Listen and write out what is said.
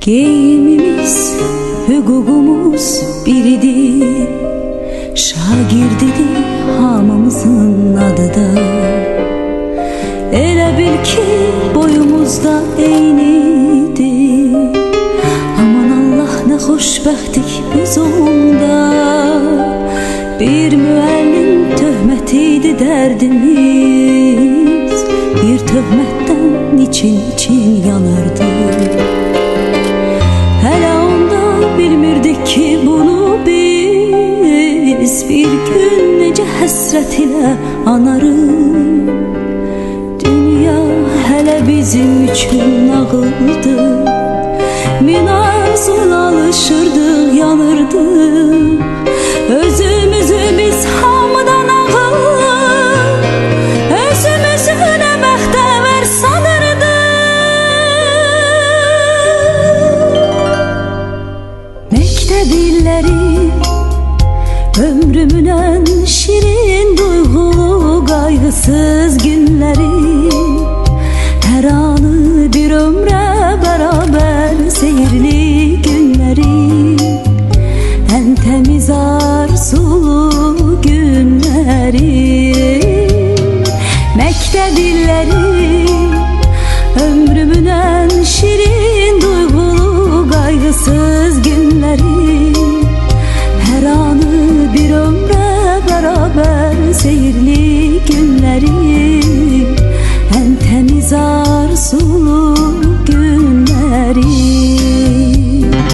Geyimimiz, hüququmuz biridir. Şagirdidir hamımızın adı da. Elə bil ki boyumuzda eynidir. Aman Allah ne xoşbəxtlik biz onda. Bir müəllim töhmətiydi dərdimiz. Bir töhmətdən için yanardı. Hələ onda bilmirdik ki bunu biz bir gün necə həsrət ilə anarıq. Dünya hələ bizim üçün nağıldı. Min arzula alışırdıq, yanırdıq. Özümüzü biz hamıdan ağıl, özümüzü nə bəxtəvər sanırdıq. Məktəb illəri ömrümün en şirin duygulu kaygısız günleri. Her anı bir ömre beraber seyirli günleri. En temiz arzular